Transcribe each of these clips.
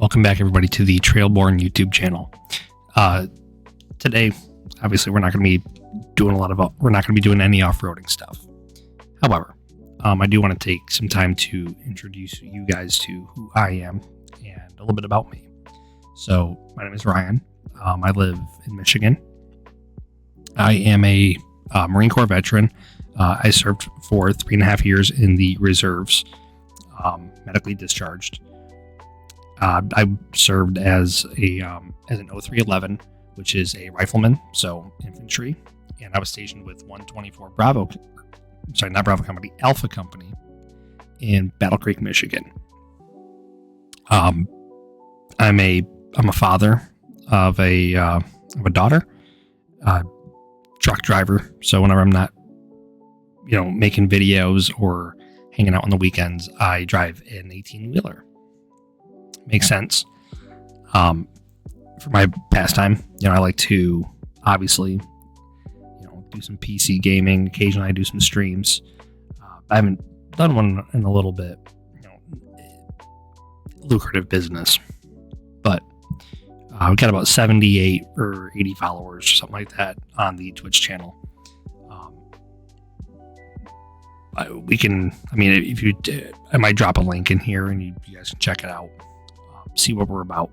Welcome back, everybody, to the Trailborne YouTube channel. Today, obviously, we're not going to be doing any off-roading stuff. However, I do want to take some time to introduce you guys to who I am and a little bit about me. So, my name is Ryan. I live in Michigan. I am a Marine Corps veteran. I served for 3.5 years in the reserves, medically discharged. I served as an 0311, which is a rifleman, so infantry, and I was stationed with 124 Alpha Company in Battle Creek, Michigan. I'm a father of a daughter, truck driver. So whenever I'm not, making videos or hanging out on the weekends, I drive an 18-wheeler. Makes sense. For my pastime, I like to obviously, do some PC gaming. Occasionally I do some streams. I haven't done one in a little bit, lucrative business, but we've got about 78 or 80 followers or something like that on the Twitch channel. I might drop a link in here and you guys can check it out. See what we're about.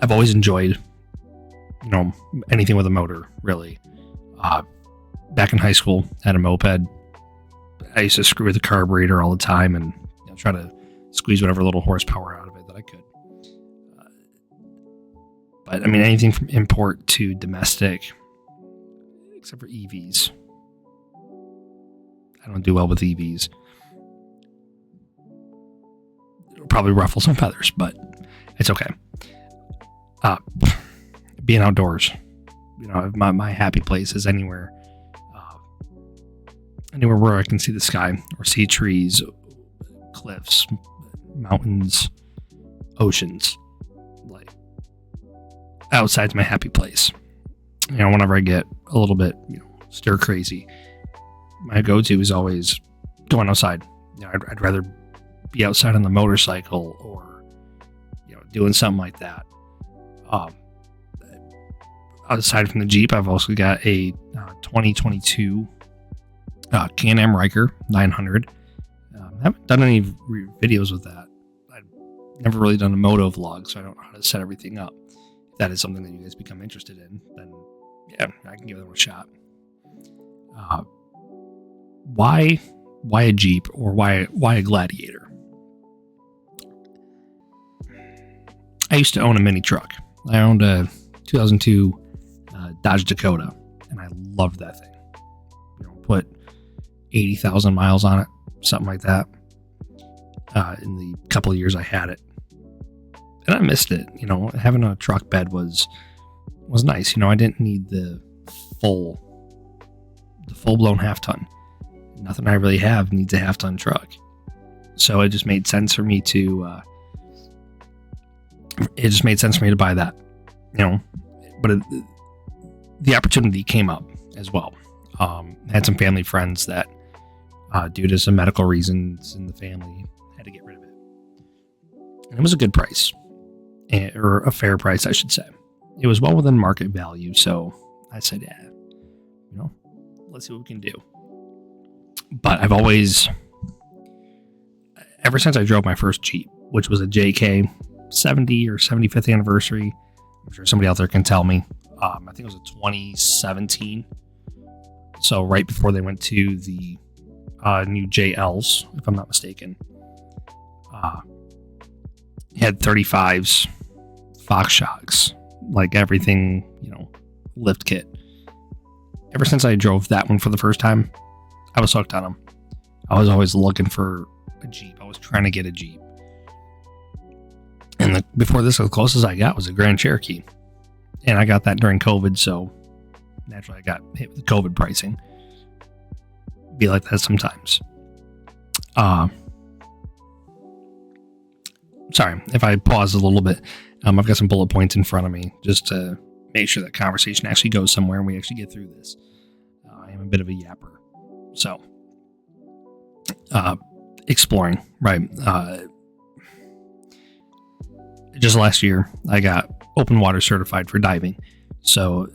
I've always enjoyed, anything with a motor, really. Back in high school, had a moped. I used to screw with the carburetor all the time and try to squeeze whatever little horsepower out of it that I could. But anything from import to domestic, except for EVs. I don't do well with EVs. Probably ruffle some feathers, but it's okay. Being outdoors, my happy place is anywhere where I can see the sky or see trees, cliffs, mountains, oceans. Like, outside's my happy place. Whenever I get a little bit stir crazy, my go-to is always going outside. I'd rather be outside on the motorcycle or doing something like that. Aside from the Jeep, I've also got a 2022 Can-Am Ryker 900. I haven't done any videos with that. I've never really done a moto vlog, so I don't know how to set everything up. If that is something that you guys become interested in, then yeah, I can give it a shot. Why a Jeep, or why a Gladiator? I used to own a mini truck. I owned a 2002 Dodge Dakota, and I loved that thing. Put 80,000 miles on it, something like that, in the couple of years I had it. And I missed it. Having a truck bed was nice. I didn't need the full-blown half-ton. Nothing I really have needs a half-ton truck. So it just made sense for me to buy that, but the opportunity came up as well. I had some family friends that, due to some medical reasons in the family, had to get rid of it. And it was a good price, or a fair price, I should say. It was well within market value. So I said, yeah, let's see what we can do. But I've always, ever since I drove my first Jeep, which was a JK 70 or 75th anniversary. I'm sure somebody out there can tell me. I think it was a 2017. So right before they went to the new JLs, if I'm not mistaken. It had 35s, Fox shocks, like everything, lift kit. Ever since I drove that one for the first time, I was hooked on them. I was always looking for a Jeep. I was trying to get a Jeep. And before this, the closest I got was a Grand Cherokee. And I got that during COVID, so naturally I got hit with COVID pricing. Be like that sometimes. Sorry if I pause a little bit. I've got some bullet points in front of me just to make sure that conversation actually goes somewhere and we actually get through this. I am a bit of a yapper. So, exploring, right? just last year, I got open water certified for diving. So,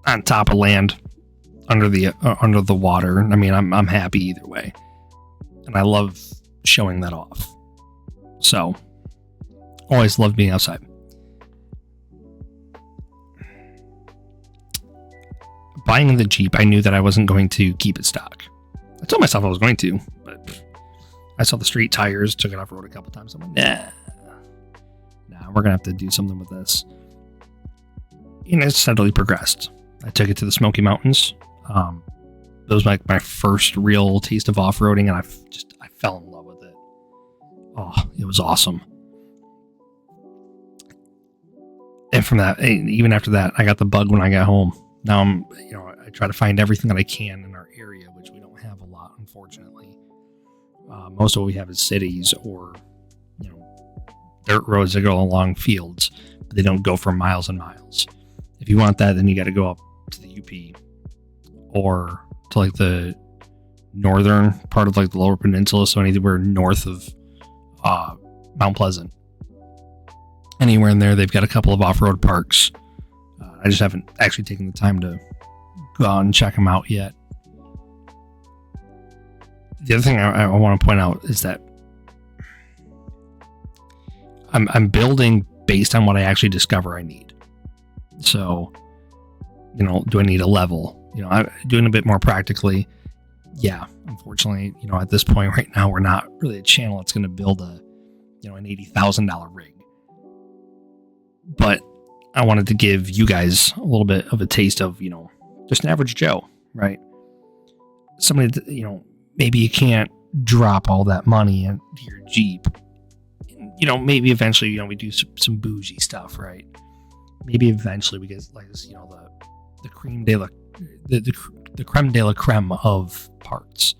on top of land, under the water. I mean, I'm happy either way, and I love showing that off. So, always love being outside. Buying the Jeep, I knew that I wasn't going to keep it stock. I told myself I was going to, but I saw the street tires, took it off road a couple times. I'm like, nah, we're gonna have to do something with this. And it steadily progressed. I took it to the Smoky Mountains. That was like my first real taste of off-roading, and I fell in love with it. Oh, it was awesome. And from that, even after that, I got the bug when I got home. Now I try to find everything that I can in our area, which we don't have a lot, unfortunately. Most of what we have is cities or, dirt roads that go along fields, but they don't go for miles and miles. If you want that, then you got to go up to the UP or to like the northern part of like the Lower Peninsula, so anywhere north of Mount Pleasant. Anywhere in there, they've got a couple of off-road parks. I just haven't actually taken the time to go out and check them out yet. The other thing I want to point out is that I'm building based on what I actually discover I need. So, do I need a level? I'm doing a bit more practically. Yeah, unfortunately, at this point right now, we're not really a channel that's going to build an $80,000 rig. But I wanted to give you guys a little bit of a taste of, just an average Joe, right? Somebody that, maybe you can't drop all that money into your Jeep. Maybe eventually, we do some bougie stuff, right? Maybe eventually we get like this, the creme de la creme of parts.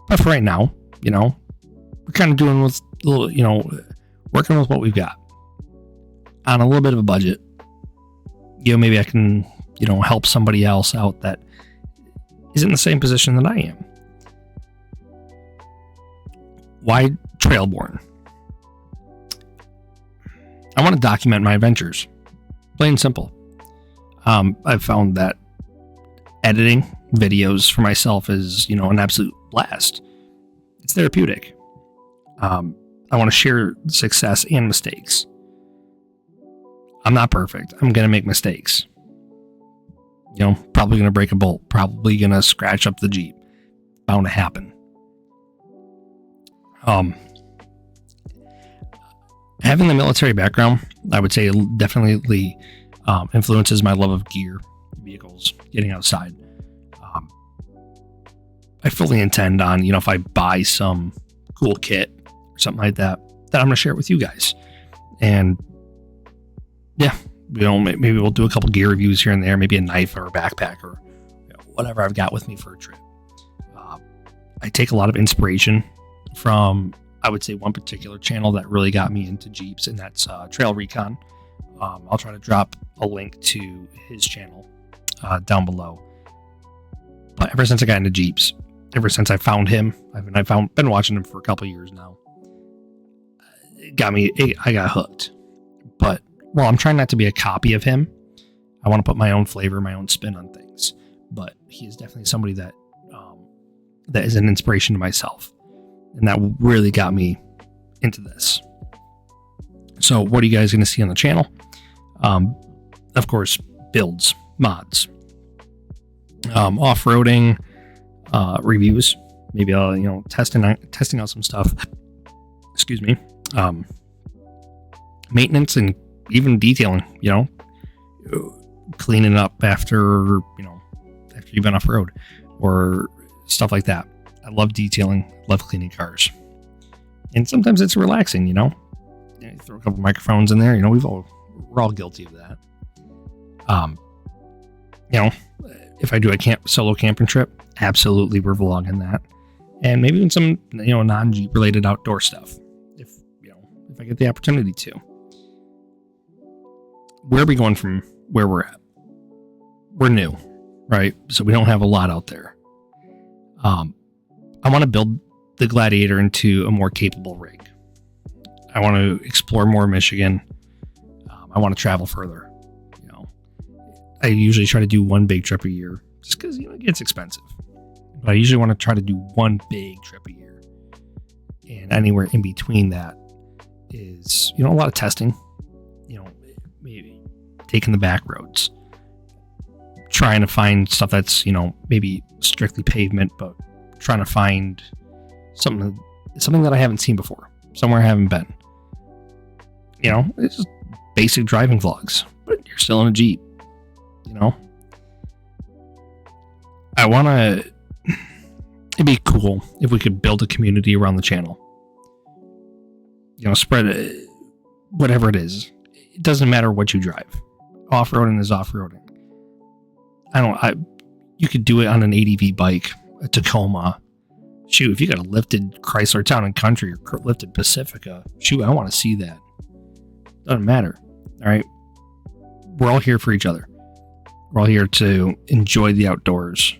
But for right now, we're kind of doing with working with what we've got on a little bit of a budget. Maybe I can, help somebody else out that is in the same position that I am. Why Trailborne? I want to document my adventures. Plain and simple. I've found that editing videos for myself is, an absolute blast. It's therapeutic. I want to share success and mistakes. I'm not perfect. I'm going to make mistakes. Probably going to break a bolt. Probably going to scratch up the Jeep. Bound to happen. Having the military background, I would say definitely influences my love of gear, vehicles, getting outside. I fully intend on, if I buy some cool kit or something like that I'm going to share it with you guys. And yeah, maybe we'll do a couple gear reviews here and there, maybe a knife or a backpack or whatever I've got with me for a trip. I take a lot of inspiration from, I would say, one particular channel that really got me into Jeeps, and that's TrailRecon. I'll try to drop a link to his channel down below. But ever since I got into Jeeps, ever since I found him, been watching him for a couple years now. It got me. I got hooked. But while I'm trying not to be a copy of him, I want to put my own flavor, my own spin on things. But he is definitely somebody that is an inspiration to myself, and that really got me into this. So what are you guys going to see on the channel? Of course, builds, mods, off-roading, reviews. Maybe I'll testing out some stuff. Excuse me. Maintenance and even detailing. Cleaning up after you've been off road or stuff like that. I love detailing. Love cleaning cars. And sometimes it's relaxing. You throw a couple microphones in there. We're all guilty of that. If I do a solo camping trip, absolutely we're vlogging that, and maybe even some non-Jeep related outdoor stuff if I get the opportunity to. Where are we going from where we're at? We're new, right? So we don't have a lot out there. I want to build the Gladiator into a more capable rig. I want to explore more Michigan. I want to travel further. I usually try to do one big trip a year just because, it gets expensive. But I usually want to try to do one big trip a year. And anywhere in between that is, a lot of testing, maybe taking the back roads, trying to find stuff that's, maybe strictly pavement, but trying to find something that I haven't seen before, somewhere I haven't been. It's just basic driving vlogs, but you're still in a Jeep. I want to, it'd be cool if we could build a community around the channel. Spread it, whatever it is. It doesn't matter what you drive. Off-roading is off-roading. You could do it on an ADV bike, a Tacoma. Shoot, if you got a lifted Chrysler Town and Country or lifted Pacifica, shoot, I want to see that. Doesn't matter. All right. We're all here for each other. We're all here to enjoy the outdoors,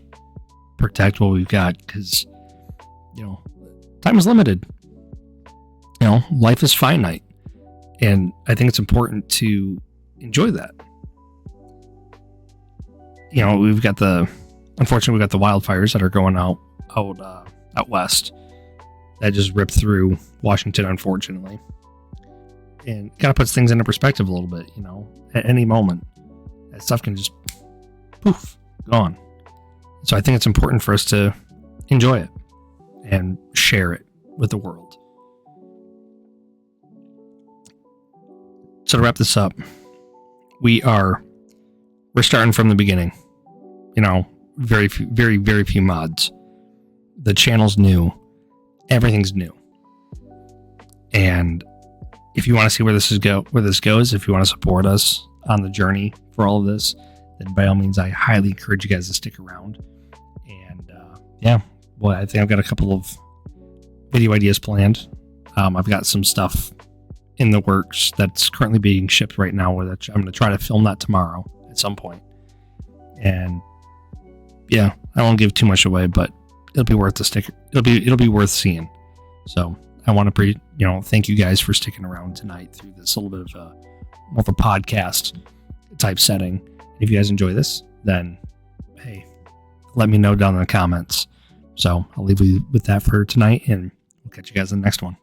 protect what we've got, because, time is limited. Life is finite. And I think it's important to enjoy that. Unfortunately, we've got the wildfires that are going out west that just ripped through Washington, unfortunately. And kind of puts things into perspective a little bit, at any moment. That stuff can just poof, gone. So I think it's important for us to enjoy it and share it with the world. So to wrap this up, we're starting from the beginning. Very few mods. The channel's new. Everything's new. And if you want to see where this goes, if you want to support us on the journey for all of this, then by all means, I highly encourage you guys to stick around. And I think I've got a couple of video ideas planned. I've got some stuff in the works that's currently being shipped right now. I'm going to try to film that tomorrow at some point. And I won't give too much away, but it'll be worth the stick. It'll be worth seeing. So I want to thank you guys for sticking around tonight through this little bit of more of a podcast type setting. If you guys enjoy this, then hey, let me know down in the comments. So I'll leave you with that for tonight, and we'll catch you guys in the next one.